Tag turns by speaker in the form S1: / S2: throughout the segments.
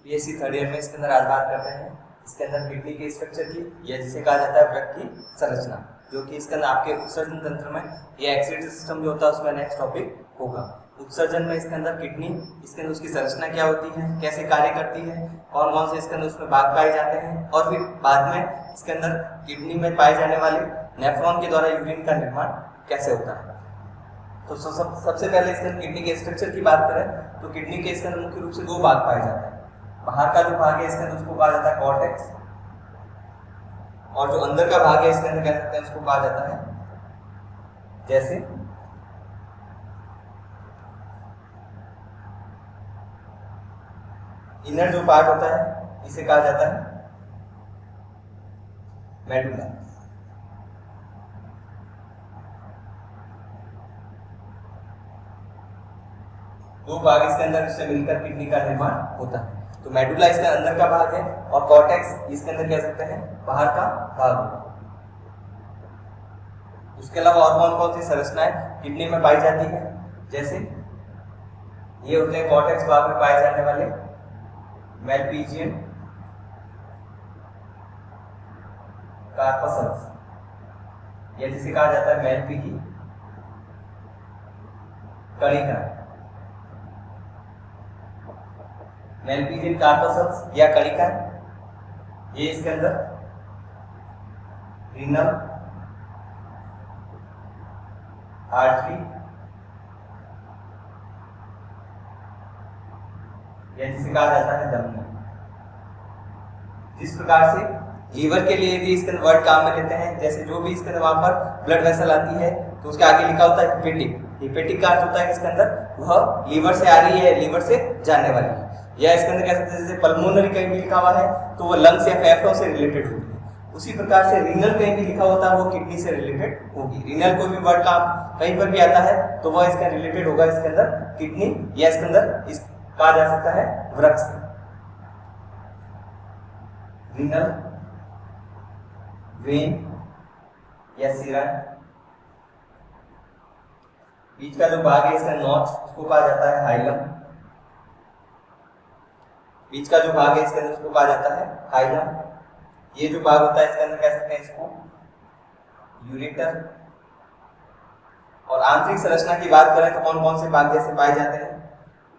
S1: BSc third year में इसके अंदर आज बात करते हैं इसके अंदर किडनी के स्ट्रक्चर की, या जिसे कहा जाता है वृक्क की संरचना, जो कि इसके अंदर आपके उत्सर्जन तंत्र में या एक्सक्रीटरी सिस्टम जो होता है उसमें नेक्स्ट टॉपिक होगा। उत्सर्जन में इसके अंदर किडनी, इसके अंदर उसकी संरचना क्या होती है, कैसे कार्य करती है, कौन कौन से इसके अंदर उसमें भाग पाए जाते हैं, और फिर बाद में इसके अंदर किडनी में पाए जाने वाले नेफ्रॉन के द्वारा यूरिन का निर्माण कैसे होता है। तो सबसे पहले इसके अंदर किडनी के स्ट्रक्चर की बात करें तो किडनी के इसके अंदर मुख्य रूप से दो भाग पाए जाते हैं। बाहर का जो भाग है इसके अंदर उसको कहा जाता है कॉर्टेक्स, और जो अंदर का भाग है इसके अंदर कह सकते हैं उसको कहा जाता है जैसे इनर जो पार्ट होता है इसे कहा जाता है मेडुला। दो भाग इसके अंदर से मिलकर किडनी का निर्माण होता है। तो मेडुला इसका अंदर का भाग है और कॉर्टेक्स इसके अंदर कह सकते हैं बाहर का भाग होगा। उसके अलावा और कौन कौन सी संरचनाएं किडनी में पाई जाती है, जैसे ये होते हैं कॉर्टेक्स भाग में पाए जाने वाले मैलपीजियन कार्पसल्स, या जिसे कहा जाता है मैलपी की कणिका। मैलपीजियन कार्पसल्स या कणिका, ये इसके अंदर रीनल आर्टरी या जिसे कहा जाता है धमनी। जिस प्रकार से लीवर के लिए यदि इसके अंदर वर्ड काम में लेते हैं, जैसे जो भी इसके अंदर वहां पर ब्लड वेसल आती है तो उसके आगे लिखा होता है हेपेटिक। हेपेटिक का अर्थ होता है इसके अंदर वह लीवर से आ रही है, लीवर से जाने वाली है। या इसके अंदर कह सकते हैं जैसे पल्मोनरी कहीं भी लिखा हुआ है तो वो लंग्स या फेफड़ों से रिलेटेड होती है। उसी प्रकार से रीनल कहीं भी लिखा होता है वो किडनी से रिलेटेड होगी। रीनल कोई भी वर्ड काम कहीं पर भी आता है तो वह इसका रिलेटेड होगा इसके अंदर किडनी, या इसके अंदर इस कहा जा सकता है वृक्क से। रीनल वेन या सिरा, बीच का जो भाग है इसका नॉच उसको कहा जाता है हाइलम। बीच का जो भाग है इसके अंदर उसको कहा जाता है हाइलम। ये जो भाग होता है इसके अंदर कह सकते हैं इसको यूरेटर। और आंतरिक संरचना की बात करें तो कौन कौन से भाग जैसे पाए जाते हैं,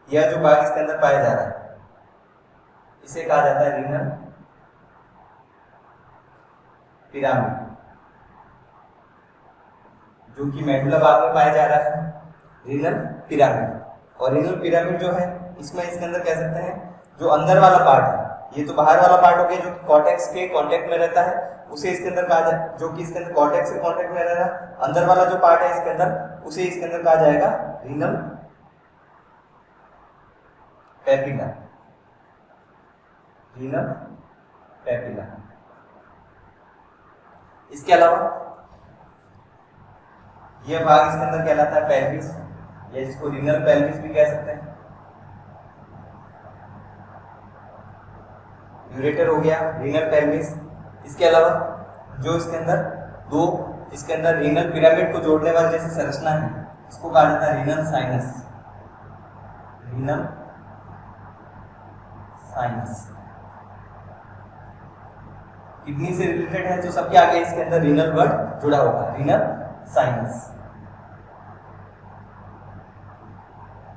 S1: यह जो भाग इसके अंदर पाया जा रहा है इसे कहा जाता है रीनल पिरामिड, जो कि मेडुला भाग में पाया जा रहा है रीनल पिरामिड। और रीनल पिरामिड जो है इसमें इसके अंदर कह सकते हैं जो अंदर वाला पार्ट है, ये तो बाहर वाला पार्ट हो गया जो कॉर्टेक्स के कांटेक्ट में रहता है, उसे इसके अंदर कहा जाए, जो कि इसके अंदर कॉर्टेक्स के कांटेक्ट में रह रहा है। अंदर वाला जो पार्ट है इसके अंदर उसे इसके अंदर कहा जाएगा रीनल पेपिला। Renal papilla. इसके अलावा यह भाग इसके अंदर कहलाता है पेल्विस, या जिसको रीनल पेल्विस भी कह सकते हैं। यूरेटर हो गया, रीनल पेल्विस। इसके अलावा जो इसके अंदर दो इसके अंदर रीनल पिरामिड को जोड़ने वाली जैसे संरचना है इसको कहा जाता है renal sinus. Renal sinus kidney से रिलेटेड है, तो सबके आगे इसके अंदर रीनल वर्ड जुड़ा होगा, रीनल साइनस।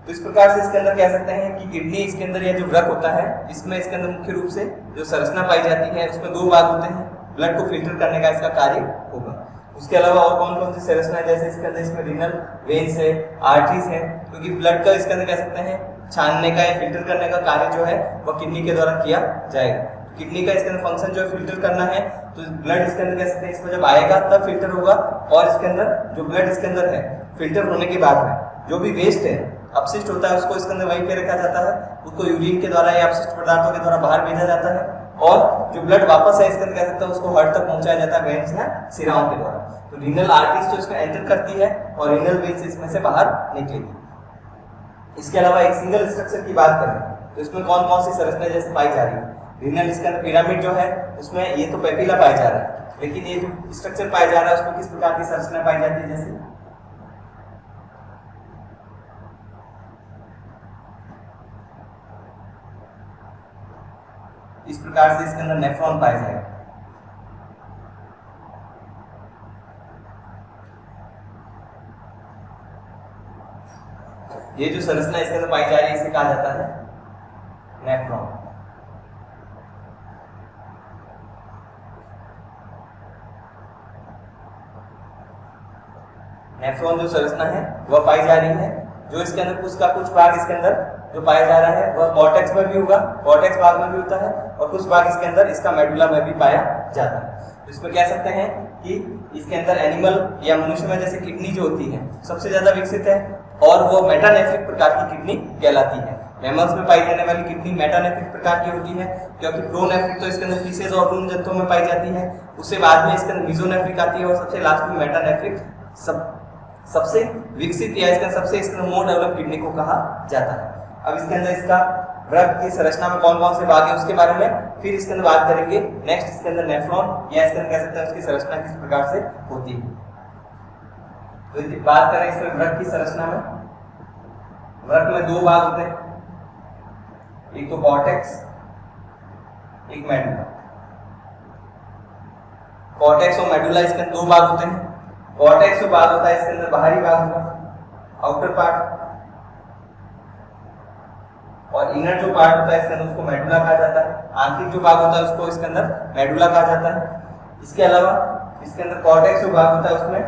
S1: तो इस प्रकार से इसके अंदर कह सकते हैं कि किडनी इसके अंदर यह जो वृक्क होता है इसमें इसके अंदर मुख्य रूप से जो संरचना पाई जाती है उसमें दो भाग होते हैं, ब्लड को फिल्टर करने का इसका कार्य होगा। उसके अलावा और कौन कौन सी संरचना है, जैसे इसके अंदर इसमें रीनल वेन्स है, आर्टरीज है, क्योंकि ब्लड का इसके अंदर कह सकते हैं छानने का या फिल्टर करने का कार्य जो है वह किडनी के द्वारा किया जाएगा। किडनी का इसके अंदर फंक्शन जो है फिल्टर करना है, तो ब्लड इसके अंदर कह सकते हैं इसमें जब आएगा तब फिल्टर होगा, और इसके अंदर जो ब्लड इसके अंदर है फिल्टर होने के बाद में जो भी वेस्ट है अपशिष्ट होता है उसको इसके अंदर वहीं पे रखा जाता है, उसको यूरिन के द्वारा या अपशिष्ट पदार्थों के द्वारा बाहर भेजा जाता है, और जो ब्लड वापस है इसके अंदर कह सकते हैं उसको हार्ट तक पहुंचाया जाता है वेन्स या सिराओं के द्वारा। तो रीनल आर्टरीज जो इसमें एंटर करती है और रीनल वेन्स इसमें से बाहर निकलेगी। इसके अलावा एक सिंगल स्ट्रक्चर की बात करें तो इसमें कौन कौन सी संरचना जैसे पाई जा रही है। रीनल इसके अंदर पिरामिड जो है उसमें ये तो पेपिला पाया जा रहा है, लेकिन ये जो स्ट्रक्चर पाया जा रहा है उसमें किस प्रकार की संरचना पाई जाती है, जैसे इस प्रकार से इसके अंदर नेफ्रॉन पाया जाएगा। ये जो संरचना इसके अंदर पाई जा रही है इसे कहा जाता है नेफ्रॉन। नेफ्रॉन जो संरचना है वह पाई जा रही है, जो इसके अंदर कुछ का कुछ भाग इसके अंदर जो पाया जा रहा है वह कॉर्टेक्स में भी होगा, कॉर्टेक्स भाग में भी होता है, और कुछ भाग इसके अंदर इसका मेडुला में भी पाया जाता है। तो इसमें कह सकते हैं कि इसके अंदर एनिमल या मनुष्य में जैसे किडनी जो होती है सबसे ज्यादा विकसित है, और वो मेटानेफ्रिक प्रकार की किडनी कहलाती है। मैमल्स में पाई जाने वाली किडनी मेटानेफ्रिक प्रकार की होती है, क्योंकि प्रोनेफ्रिक तो इसके अंदर फीसेस और भ्रूण जंतुओं में पाई जाती है, उससे बाद में इसके अंदर मीजोनेफ्रिक आती है, और सबसे लास्ट में मेटानेफ्रिक सबसे विकसित या इसका सबसे इसका मोर डेवलप किडनी को कहा जाता है। अब इसके अंदर इसका रक्त की संरचना में कौन कौन से भाग है उसके बारे में फिर इसके अंदर बात करेंगे। नेक्स्ट इसके अंदर नेफ्रॉन या इसके अंदर कह सकते हैं उसकी संरचना किस प्रकार से होती है। तो बात करें इसमें रक्त की संरचना में, रक्त में दो भाग होते हैं, एक तो कॉर्टेक्स, एक मेडुला। कॉर्टेक्स और मेडुला इसके अंदर दो भाग होते हैं। कॉर्टेक्स जो भाग होता है इसके अंदर बाहरी भाग होगा आउटर पार्ट, और इनर जो पार्ट होता है इसके अंदर उसको मेडुला कहा जाता है। आंतरिक जो भाग होता है उसको इसके अंदर मेडुला कहा जाता है। इसके अलावा इसके अंदर कॉर्टेक्स जो भाग होता है उसमें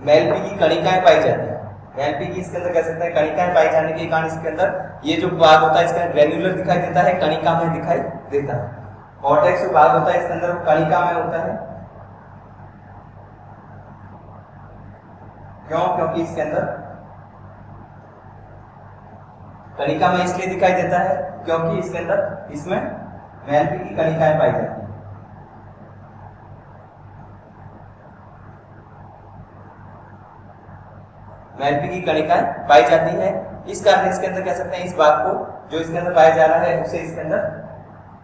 S1: मेलपी की कणिकाएं पाई जाती है। मेलपी की इसके अंदर कह सकते हैं कणिकाएं पाई जाने के कारण इसके अंदर ये जो भाग होता है इसके अंदर ग्रेन्युलर दिखाई देता है, कणिका में दिखाई देता है। कॉर्टेक्स जो भाग होता है इसके अंदर कणिका में होता है, क्यों? क्योंकि इसके अंदर कणिका में इसलिए दिखाई देता है क्योंकि इसके अंदर इसमें मेलपी की कणिकाएं पाई जाती हैं। मेलपी की कणिकाएं पाई जाती है, इस कारण इसके अंदर कह सकते हैं इस भाग को जो इसके अंदर पाया जा रहा है उसे इसके अंदर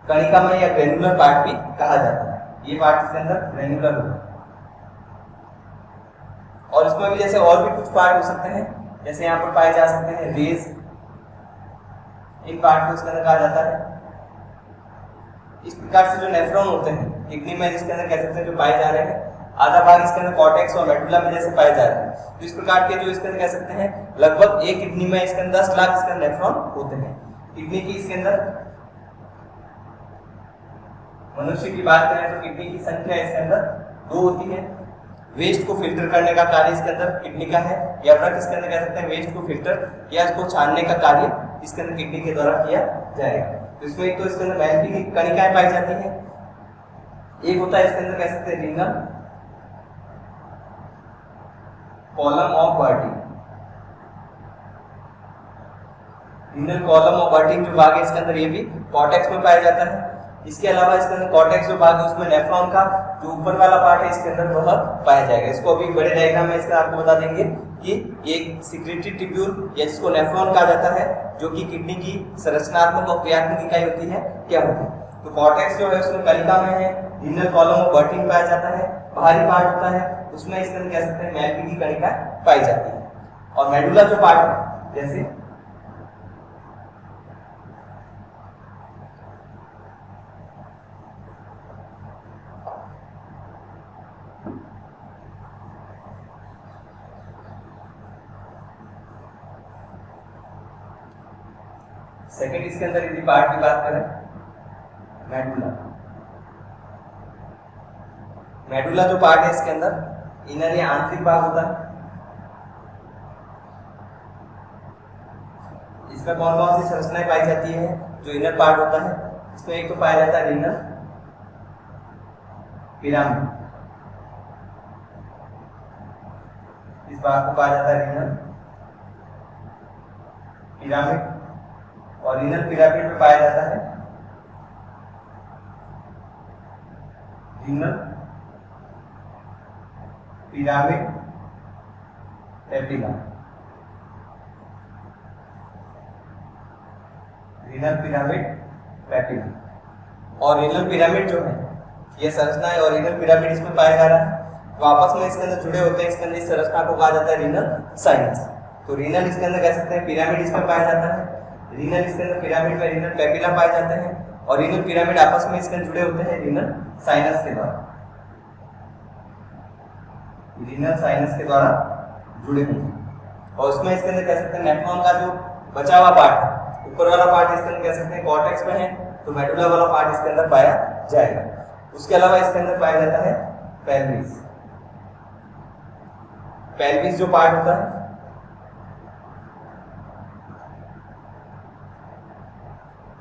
S1: कणिका में या ग्रेन्युलर पार्ट भी कहा जाता है। ये पार्ट इसके अंदर ग्रेन्युलर होगा, और इसमें भी जैसे और भी कुछ पार्ट हो सकते हैं, जैसे यहाँ पर पाए जा सकते हैं रेज, इन पार्ट को इसके अंदर कहा जाता है। इस प्रकार से जो नेफ्रॉन होते हैं किडनी में इसके अंदर कह सकते हैं जो पाए जा रहे हैं, आधा भाग इसके अंदर कॉर्टेक्स और मेडुला में जैसे पाए जा रहे हैं। तो इस प्रकार के जो इसके अंदर कह सकते हैं लगभग एक किडनी में इसके अंदर 10 लाख इसके अंदर नेफ्रॉन होते हैं। किडनी की इसके अंदर मनुष्य की बात करें तो किडनी की संख्या इसके अंदर 2 होती है। वेस्ट को फिल्टर करने का कार्य इसके अंदर किडनी का है, या रक्त इसके अंदर कह सकते हैं वेस्ट को फिल्टर या इसको छानने का कार्य इसके अंदर किडनी के द्वारा किया जाएगा। तो इसमें एक तो इसके अंदर मेलपी की कणिकाएं पाई जाती हैं, एक होता है इसके अंदर कह सकते हैं renal column of Bertin. Renal column of Bertin जो भाग है इसके अंदर ये भी कॉर्टेक्स में पाया जाता है। इसके अलावा इसके अंदर कॉर्टेक्स जो भाग है उसमें नेफ्रॉन का जो ऊपर वाला पार्ट है इसके अंदर वह पाया जाएगा। इसको अभी बड़े डायग्राम में इसका आपको बता देंगे कि एक सिक्रेटरी ट्यूब्यूल या जिसको नेफ्रॉन कहा जाता है जो कि किडनी की संरचनात्मक और क्रियात्मक इकाई होती है क्या होती है। तो कॉर्टेक्स जो है उसमें कणिका में है, रीनल कॉलम ऑफ बर्टिंग पाया जाता है, बाहरी पार्ट होता है उसमें इसके अंदर कह सकते हैं मेलपी की कणिका पाई जाती है। और मेडुला जो पार्ट है जैसे सेकंड इसके अंदर यदि पार्ट की बात करें मेडुला, मेडुला जो पार्ट है इसके अंदर इनर या आंतरिक भाग होता है। इसमें कौन कौन सी संरचनाएं पाई जाती है जो इनर पार्ट होता है, इसमें एक तो पाया जाता है रीनल पिरामिड, इस भाग को पाया जाता है रीनल पिरामिड, और रीनल पिरामिड में पाया जाता है renal pyramid papilla. Renal pyramid papilla और रीनल पिरामिड जो है ये संरचना है, और रीनल पिरामिड इसमें पाया जा रहा है तो आपस में इसके अंदर जुड़े होते हैं। इसके अंदर इस संरचना को कहा जाता है रीनल साइनस। तो रीनल इसके अंदर कह सकते हैं पिरामिड इसमें पाया जाता है, रीनल इसके अंदर पिरामिड में रीनल पेपिला पाए जाते हैं, और रीनल पिरामिड आपस में इसके जुड़े होते हैं रीनल साइनस के द्वारा, रीनल साइनस के द्वारा जुड़े होंगे। और उसमें इसके अंदर कह सकते हैं नेफ्रॉन का जो बचा हुआ पार्ट है, ऊपर वाला पार्ट इसके अंदर कह सकते हैं कॉर्टेक्स में है, तो मेडुला वाला पार्ट इसके अंदर पाया जाएगा। उसके अलावा इसके अंदर पाया जाता है पेल्विस, पेल्विस जो पार्ट होता है,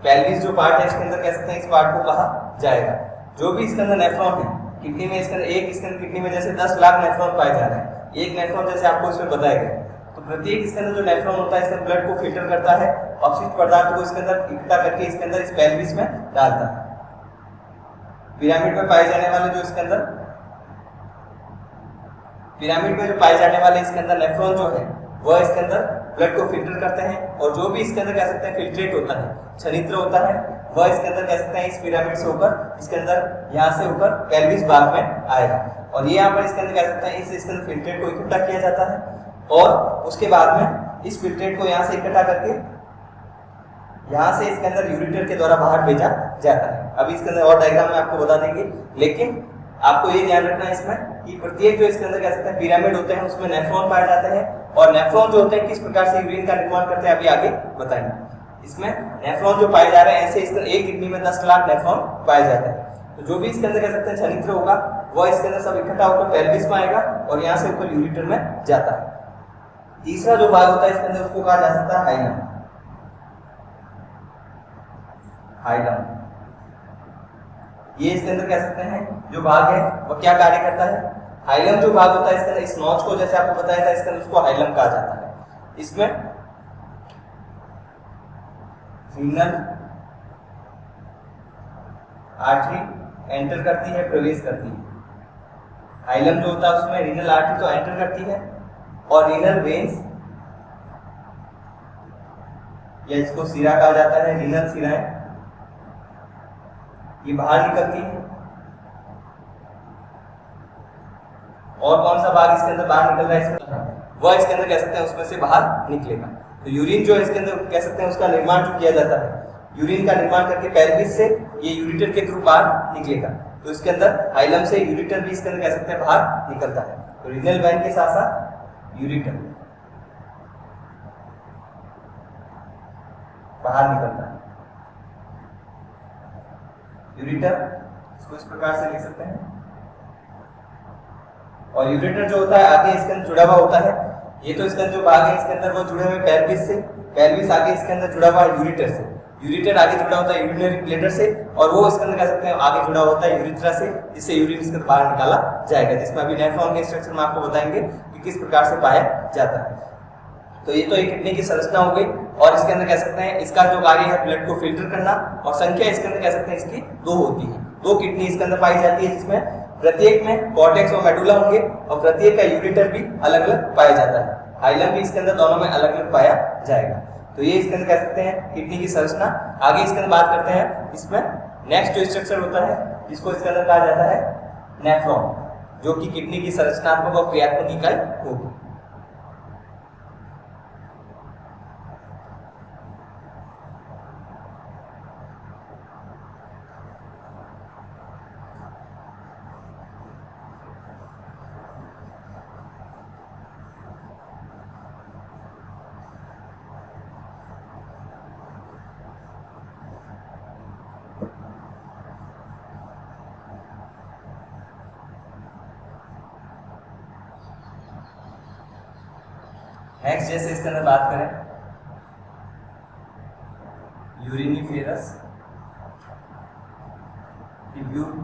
S1: पेल्विस जो पार्ट है इसके अंदर कह सकते हैं इस पार्ट को कहा जाएगा। जो भी इसके अंदर नेफ्रॉन है किडनी में, इसके अंदर इसके अंदर किडनी में जैसे 10 लाख नेफ्रॉन पाए जा रहे हैं, एक नेफ्रॉन जैसे आपको इसमें बताया गया, तो प्रत्येक इसके अंदर जो नेफ्रॉन होता है इसके अंदर ब्लड को फिल्टर करता है, अपशिष्ट पदार्थ को इसके अंदर इकट्ठा करके इसके अंदर इस पेल्विस में डालता है। पिरामिड में पाए जाने वाले जो इसके अंदर पिरामिड में जो पाए जाने वाले इसके अंदर नेफ्रॉन जो है वह इसके अंदर ब्लड को फिल्टर करते हैं, और जो भी इसके अंदर कह सकते हैं फिल्ट्रेट होता है, छनित्र होता है, वह इसके अंदर कह सकते हैं इस पिरामिड से होकर इसके अंदर यहाँ से होकर पेल्विस भाग में आएगा, और ये यहाँ पर इसके अंदर कह सकते हैं इसके अंदर फिल्ट्रेट को इकट्ठा किया जाता है, और उसके बाद में इस फिल्ट्रेट को यहाँ से इकट्ठा करके यहाँ से इसके अंदर यूरिटर के द्वारा बाहर भेजा जाता है। अभी इसके अंदर और डायग्राम में आपको बता देंगे, लेकिन आपको ये ध्यान रखना है इसमें कि प्रत्येक जो इसके अंदर कह सकते हैं पिरामिड होते हैं उसमें नेफ्रॉन पाए जाते हैं, और नेफ्रॉन जो होते हैं किस प्रकार से यूरिन का निर्माण करते हैं अभी आगे बताएंगे। इसमें नेफ्रॉन जो पाए जा रहे हैं ऐसे इसके एक किडनी में 10 लाख नेफ्रॉन पाए जाते हैं, तो जो भी इसके अंदर कह सकते हैं छनित्र होगा वह इसके अंदर सब इकट्ठा होकर पेल्विस में आएगा और यहाँ से ऊपर यूरिटर में जाता है। तीसरा जो भाग होता है इसके अंदर उसको कहा जा सकता है हाइलम, हाइलम। ये इसके अंदर कह सकते हैं जो भाग है वह क्या कार्य करता है। हाइलम जो भाग होता है इसके अंदर इस नॉच को जैसे आपको बताया था इसके अंदर उसको हाइलम कहा जाता है। इसमें रीनल आर्टरी एंटर करती है, प्रवेश करती है। हाइलम जो होता है उसमें रीनल आर्टरी तो एंटर करती है, और रीनल वेन्स या इसको सिरा कहा जाता है, रीनल सिराएं ये बाहर निकलती है। और कौन सा भाग इसके अंदर बाहर निकल रहा है इसमें, वह इसके अंदर कह सकते हैं उसमें से बाहर निकलेगा। तो यूरिन जो इसके अंदर कह सकते हैं उसका निर्माण जो किया जाता है, यूरिन का निर्माण करके पेल्विस से ये यूरिटर के थ्रू बाहर निकलेगा, तो इसके अंदर हाइलम से यूरिटर भी इसके अंदर कह सकते हैं बाहर निकलता है। तो रीनल वेन के साथ साथ यूरिटर बाहर निकलता है। यूरिटर इसको इस प्रकार से लिख सकते हैं, और यूरिटर जो होता है आगे इसके अंदर जुड़ा हुआ होता है। ये तो इसके अंदर जो भाग है इसके अंदर वो जुड़े हुए पेल्विस से, पेल्विस आगे इसके अंदर जुड़ा हुआ है यूरिटर से, यूरिटर आगे जुड़ा होता है यूरिनरी ब्लैडर से, और वो इसके अंदर कह सकते हैं आगे जुड़ा होता है यूरिथ्रा से, जिससे यूरिन इसके अंदर बाहर निकाला जाएगा, जिसमें अभी नेफ्रॉन के स्ट्रक्चर में आपको बताएंगे कि किस प्रकार से पाया जाता है। तो ये तो एक किडनी की संरचना हो गई, और इसके अंदर कह सकते हैं इसका जो कार्य है ब्लड को फिल्टर करना, और संख्या इसके अंदर कह सकते हैं इसकी 2 होती है। 2 किडनी इसके अंदर पाई जाती है, जिसमें प्रत्येक में कॉर्टेक्स और मेडुला होंगे, और प्रत्येक का यूरिटर भी अलग अलग पाया जाता है। हाइलम भी इसके अंदर दोनों में अलग अलग पाया जाएगा। तो ये इसके अंदर कह सकते हैं किडनी की संरचना। आगे इसके अंदर बात करते हैं, इसमें नेक्स्ट जो स्ट्रक्चर होता है जिसको इसके अंदर कहा जाता है नेफ्रॉन, जो कि किडनी की संरचनात्मक और क्रियात्मक इकाई होगी। नेक्स्ट जैसे इसके अंदर बात करें यूरिनिफेरस ट्यूब्यूल,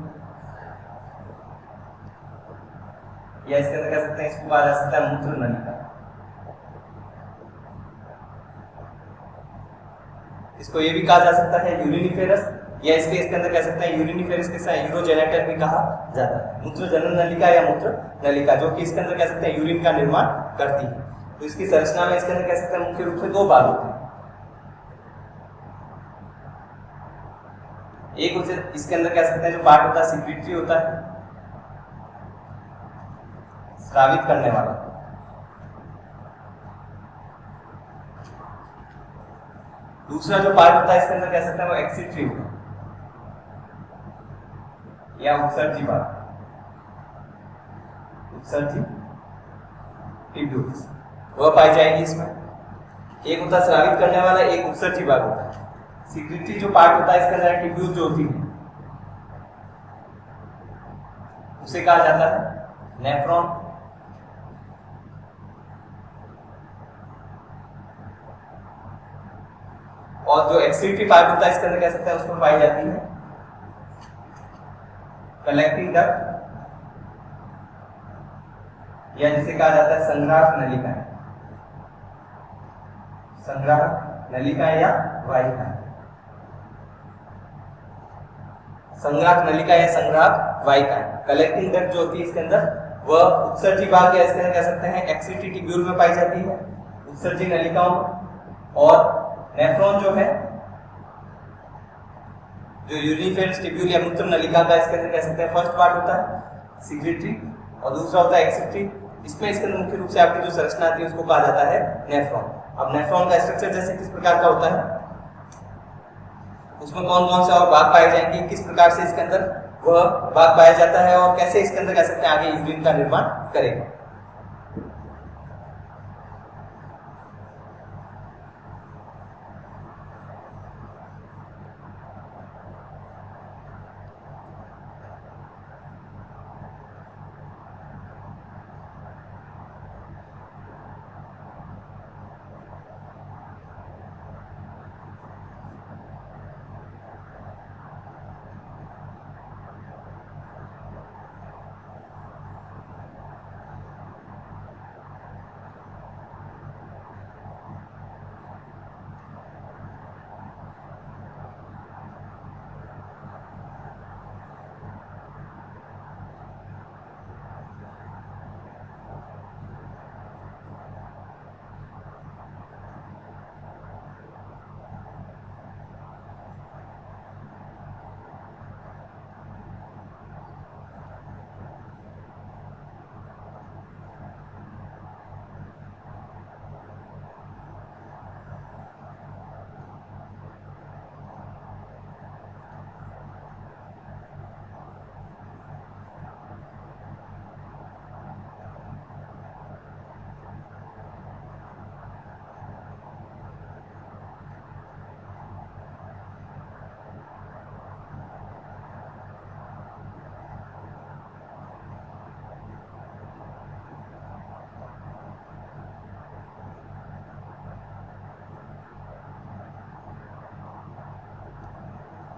S1: या इसके अंदर कह सकते हैं इसको कहा जा सकता है मूत्र नलिका। इसको ये भी कहा जा सकता है यूरिनिफेरस, या इसके अंदर कह सकते हैं यूरिनिफेरस के साथ यूरोजेनेटर भी कहा जाता है। मूत्र जनन नलिका या मूत्र नलिका, जो कि इसके अंदर कह सकते हैं यूरिन का निर्माण करती है। तो इसकी संरचना में इसके अंदर कह सकते हैं मुख्य रूप से 2 भाग होते हैं। एक इसके अंदर कह सकते हैं जो पार्ट होता है सिक्रीटरी होता है, स्रावित करने वाला। दूसरा जो पार्ट होता है इसके अंदर कह सकते हैं वो एक्सीटरी होता है। या उत्सर्जी भाग, उत्सर्जी ट्यूब्यूल्स वह पाई जाएगी इसमें। एक होता है स्रावित करने वाला, एक उत्सर्जी भाग होता है। सीक्रेटरी जो पार्ट होता है इसके अंदर ट्यूब्यूल जो होती है उसे कहा जाता है नेफ्रॉन। और जो एक्सक्रीटरी पार्ट होता है इसके अंदर कह सकते हैं उसमें पाई जाती है कलेक्टिंग डक्ट, या जिसे कहा जाता है संग्राहक नलिकाएं, संग्राहक नलिकाएं या वाहिकाएं। संग्राहक नलिका या संग्राहक वाहिकाएं। कलेक्टिंग डक्ट जो होती है इसके अंदर वह उत्सर्जी भाग या इसके अंदर कह सकते हैं एक्सक्रीटरी ट्यूब्यूल में पाई जाती है, उत्सर्जी नलिकाओं में। और नेफ्रॉन जो है जो यूरिनिफेरस ट्यूब्यूल या मूत्र नलिका का इसके अंदर कह सकते हैं फर्स्ट पार्ट होता है सीक्रेटरी, और दूसरा होता है एक्सक्रीटरी। इसमें इसके अंदर मुख्य रूप से आपकी जो संरचना आती है उसको कहा जाता है नेफ्रॉन। अब नेफ्रॉन का स्ट्रक्चर जैसे किस प्रकार का होता है, उसमें कौन कौन से और भाग पाए जाएंगे, किस प्रकार से इसके अंदर वह भाग पाया जाता है और कैसे इसके अंदर कह सकते हैं आगे यूरिन का निर्माण करेगा।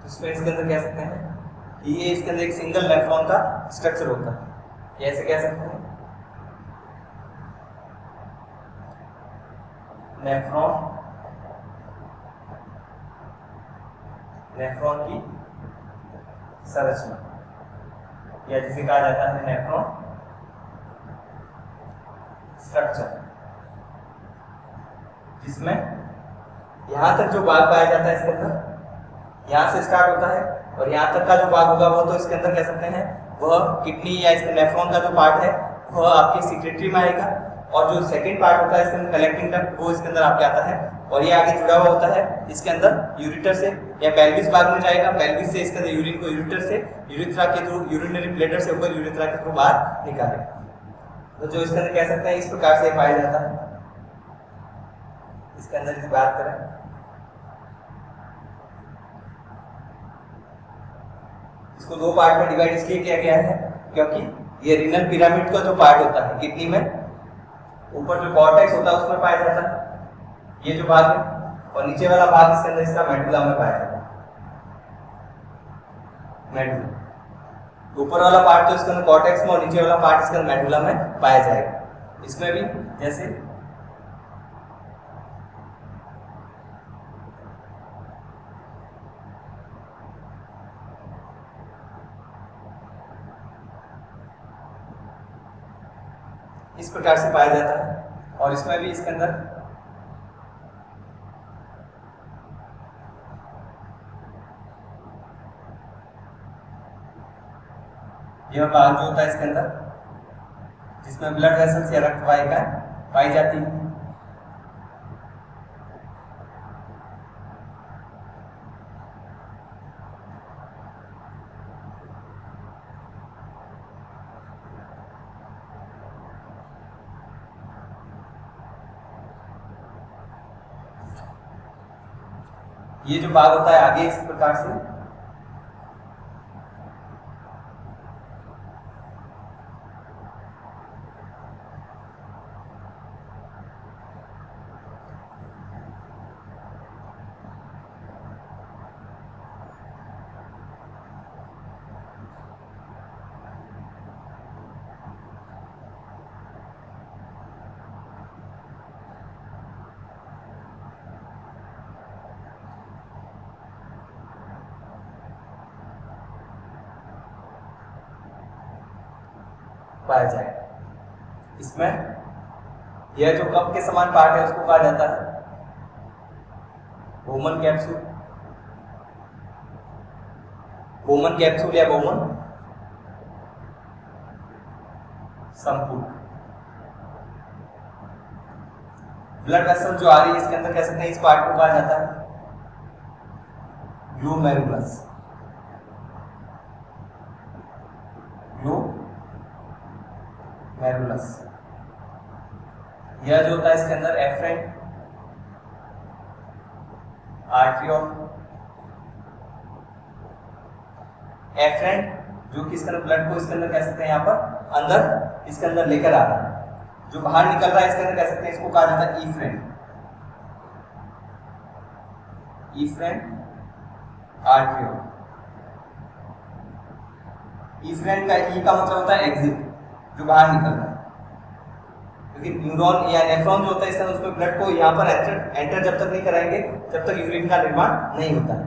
S1: इसमें इसके अंदर कह सकते हैं कि ये इसके अंदर एक सिंगल नेफ्रॉन का स्ट्रक्चर होता है, ऐसे कह सकते हैं नेफ्रॉन, नेफ्रॉन की संरचना, या जिसे कहा जाता है नेफ्रॉन स्ट्रक्चर, जिसमें यहां तक जो भाग पाया जाता है इसके अंदर यहाँ से स्टार्ट होता है और यहाँ तक का जो भाग होगा वो तो इसके अंदर कह सकते हैं वह किडनी या इसके नेफ्रॉन का जो पार्ट है वह आपकी सीक्रेटरी में आएगा, और जो सेकंड पार्ट होता है इसके अंदर कलेक्टिंग डक्ट वो इसके अंदर आपके आता है, और ये आगे जुड़ा हुआ होता है इसके अंदर यूरिटर से या पेल्विस भाग में जाएगा। पेल्विस से इसके अंदर यूरिन को यूरिटर से यूरिथ्रा के थ्रू यूरिनरी ब्लैडर से ऊपर यूरिथ्रा के थ्रू बाहर निकालेगा। तो जो इसके अंदर कह सकते हैं इस प्रकार से पाया जाता है। इसके अंदर की बात करें इसको दो पार्ट में डिवाइड इसलिए किया गया है क्योंकि ये रीनल पिरामिड का जो पार्ट होता है किडनी में ऊपर जो कॉर्टेक्स होता है उसमें पाया जाता है ये जो भाग है, और नीचे वाला भाग इसके अंदर इसका मेडुला में पाया जाता है। मेडुला ऊपर वाला पार्ट तो इसके अंदर कॉर्टेक्स में और नीचे वाला पार्ट इसके अंदर मेडुला में पाया जाएगा। इसमें भी जैसे इस प्रकार से पाया जाता है, और इसमें भी इसके अंदर यह भाग जो होता है इसके अंदर जिसमें ब्लड वेसल्स या रक्त वाहिकाएं पाई जाती है। ये जो भाग होता है आगे इस प्रकार से पाया जाएगा। इसमें यह जो कप के समान पार्ट है उसको कहा जाता है बोमन कैप्सूल, बोमन कैप्सूल या बोमन संपुट। ब्लड वेसल जो आ रही है इसके अंदर कह सकते हैं इस पार्ट को कहा जाता है ग्लोमेरुलस, ग्लोमेरुलस। यह जो होता है इसके अंदर एफरेंट आर्ट्रियोल, एफरेंट जो कि इसके अंदर ब्लड को इसके अंदर कह सकते हैं यहाँ पर अंदर इसके अंदर लेकर आ रहा है, जो बाहर निकल रहा है इसके अंदर कह सकते हैं इसको कहा जाता है इफ्रेंट, इफ्रेंट आर्ट्रियोल। इफ्रेंट का ई का मतलब होता है एग्जिट, जो बाहर निकल रहा है, क्योंकि न्यूरॉन या नेफ्रॉन जो होता है इसका उसमें ब्लड को यहाँ पर एंटर जब तक नहीं कराएंगे जब तक यूरिन का निर्माण नहीं होता है।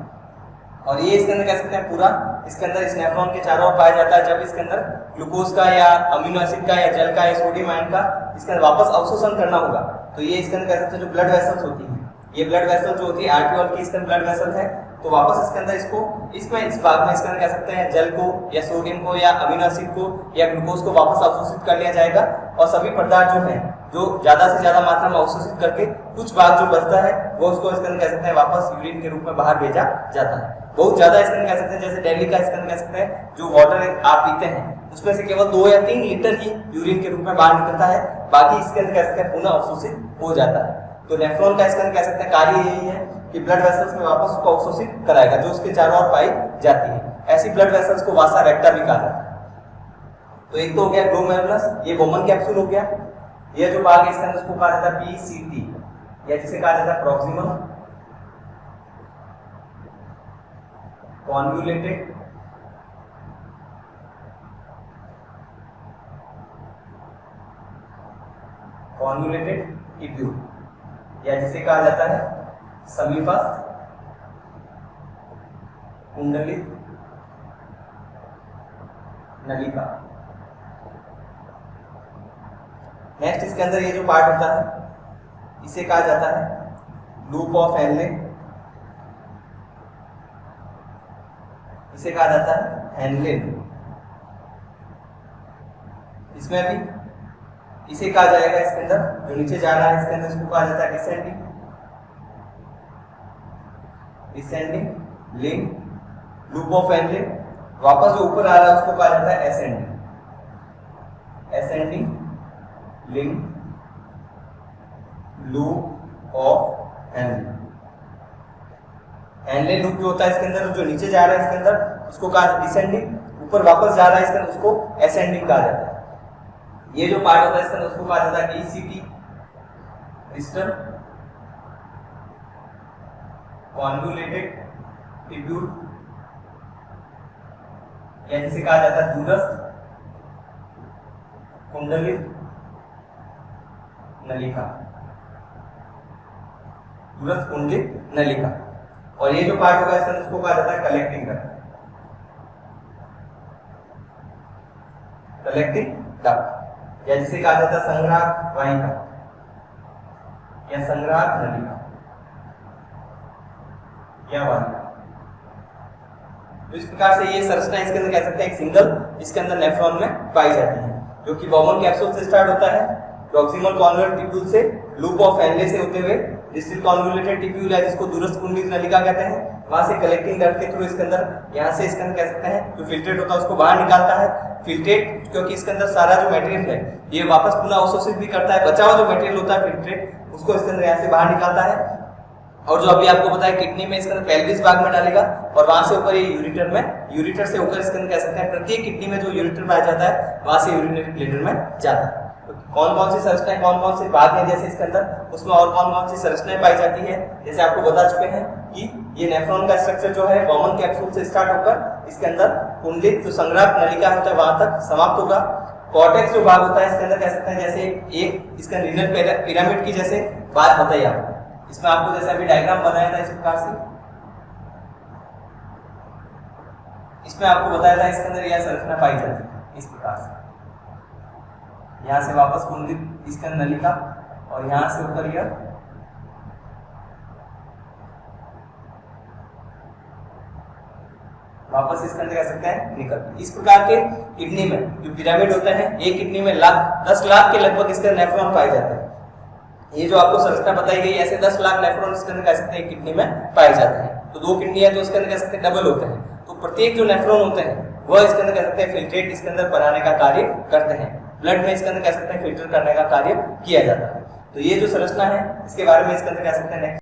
S1: और ये इसके अंदर कह सकते हैं पूरा इसके अंदर इस नेफ्रॉन के चारों ओर पाया जाता है। जब इसके अंदर ग्लूकोज का या अमीनो एसिड का या जल का या सोडियम आयन का इसके अंदर वापस अवशोषण करना होगा, तो ये इसके अंदर कह सकते हैं जो ब्लड वेसल्स होती हैं, ये ब्लड वेसल जो होती है आर्ट्रियोल की इसके अंदर ब्लड वेसल है, तो वापस इसके अंदर इसको इसमें इस भाग में इसके अंदर कह सकते हैं जल को या सोडियम को या अमीनो एसिड को या ग्लूकोज को वापस अवशोषित कर लिया जाएगा, और सभी पदार्थ जो है जो ज्यादा से ज्यादा मात्रा में अवशोषित करके कुछ भाग जो बचता है वो उसको इसके अंदर कह सकते हैं वापस यूरिन के रूप में बाहर भेजा जाता है। बहुत ज्यादा इसके अंदर कह सकते हैं जैसे दिल्ली का इसके अंदर कह सकते हैं जो वाटर आप पीते हैं उसमें से केवल 2 या 3 लीटर ही यूरिन के रूप में बाहर निकलता है, बाकी इसके अंदर कह सकते हैं पुनः अवशोषित हो जाता है। तो नेफ्रॉन का इसके अंदर कह सकते हैं कार्य यही है कि ब्लड वेसल्स में वापस उसको अवशोषित कराएगा जो उसके चारों ओर पाई जाती है। ऐसी ब्लड वेसल्स को वासा रेक्टा भी कहा जाता है। तो एक तो हो गया ग्लोमेरुलस, ये बोमन कैप्सूल हो गया। ये जो भाग है इसके अंदर उसको कहा जाता है पीसीटी या जिसे कहा जाता है प्रॉक्सिमल कॉन्वोल्यूटेड कॉन्वोल्यूटेड ट्यूब्यूल या जिसे कहा जाता है समीपस्थ कुंडलित नलिका। नेक्स्ट इसके अंदर ये जो पार्ट होता है इसे कहा जाता है लूप ऑफ हेनले, इसे कहा जाता है हेनले। इसमें भी इसे कहा जाएगा इसके अंदर जो नीचे जा रहा है इसके अंदर इसको कहा जाता है descending, descending link loop of Henle. वापस जो ऊपर आ रहा है उसको कहा जाता है ascending, ascending link loop of Henle. Henle loop जो होता है इसके अंदर जो नीचे जा रहा है इसके अंदर उसको कहा डिसेंडिंग, ऊपर वापस जा रहा है इसके अंदर उसको एसेंडिंग कहा जाता है। ये जो पार्ट होता है इसके अंदर उसको कहा जाता है ईसीटी क्रिस्टल कॉन्वोल्यूटेड ट्यूब्यूल या जिसे कहा जाता है दूरस्थ कुंडलित नलिका, दूरस्थ कुंडलित नलिका। और ये जो पार्ट होगा इसके अंदर उसको कहा जाता है कलेक्टिंग डक्ट, कलेक्टिंग डक्ट या जिसे कहा जाता है संग्राहक वाहिका या संग्राहक नलिका या वाहिका। तो इस प्रकार से ये संरचना इसके अंदर कह सकते हैं एक सिंगल इसके अंदर नेफ्रॉन में पाई जाती है, जो कि बोमन कैप्सूल से स्टार्ट होता है, प्रॉक्सिमल कॉन्वोल्यूटेड ट्यूब्यूल से, लूप ऑफ हेनले से होते हुए डिस्टल कॉन्वोल्यूटेड ट्यूब्यूल है जिसको दूरस्थ कुंडलित नलिका कहते हैं, वहां से कलेक्टिंग डक्ट के थ्रू इसके अंदर यहाँ से इसके अंदर कह सकते हैं जो फिल्ट्रेट होता है उसको बाहर निकालता है। फिल्ट्रेट क्योंकि इसके अंदर सारा जो मटेरियल है ये वापस पुनः अवशोषित भी करता है, बचा हुआ जो मटेरियल होता है फिल्ट्रेट उसको इसके अंदर यहाँ से बाहर निकालता है। और जो अभी आपको पता है किडनी में इसके अंदर पेल्विस भाग में डालेगा और वहां से ऊपर ये यूरिटर में, यूरिटर से होकर इसके अंदर कह सकते हैं प्रत्येक किडनी में जो यूरिटर पाया जाता है वहां से यूरिनरी ब्लैडर में जाता है। तो कौन कौन सी संरचनाएं, कौन कौन से भाग हैं जैसे इसके अंदर, उसमें और कौन कौन सी संरचनाएं पाई जाती है, जैसे आपको बता चुके हैं कि ये नेफ्रॉन का स्ट्रक्चर जो है कॉमन कैप्सूल से स्टार्ट होकर इसके अंदर कुंडलित जो संग्राहक नलिका होता है वहां तक समाप्त होगा। कॉर्टेक्स जो भाग होता है इसके अंदर कह सकते हैं जैसे एक इसका रीनल पिरामिड की जैसे बात बताई आपको, इसमें आपको जैसे अभी डायग्राम बनाया था इस प्रकार से, इसमें आपको बताया था इसके अंदर यह संरचना पाई जाती है इस प्रकार से, यहां से वापस कुंडलित इसके अंदर नलिका और यहां से ऊपर यह वापस इसके अंदर कह सकते हैं निकल। इस प्रकार के किडनी में जो पिरामिड होते हैं, एक किडनी में 10 लाख के लगभग इसके नेफ्रॉन पाए जाते हैं। ये जो आपको संरचना बताई गई ऐसे 10 लाख नेफ्रॉन इसके अंदर कह सकते हैं किडनी में पाए जाते हैं। तो 2 किडनी है तो इसके अंदर कह सकते हैं डबल होते हैं, तो प्रत्येक जो नेफ्रॉन होते हैं वह इसके अंदर कह सकते हैं फिल्ट्रेट इसके अंदर बनाने का कार्य करते हैं, ब्लड में इसके अंदर कह सकते हैं फिल्टर करने का कार्य किया जाता है। तो ये जो संरचना है इसके बारे में इसके अंदर कह सकते हैं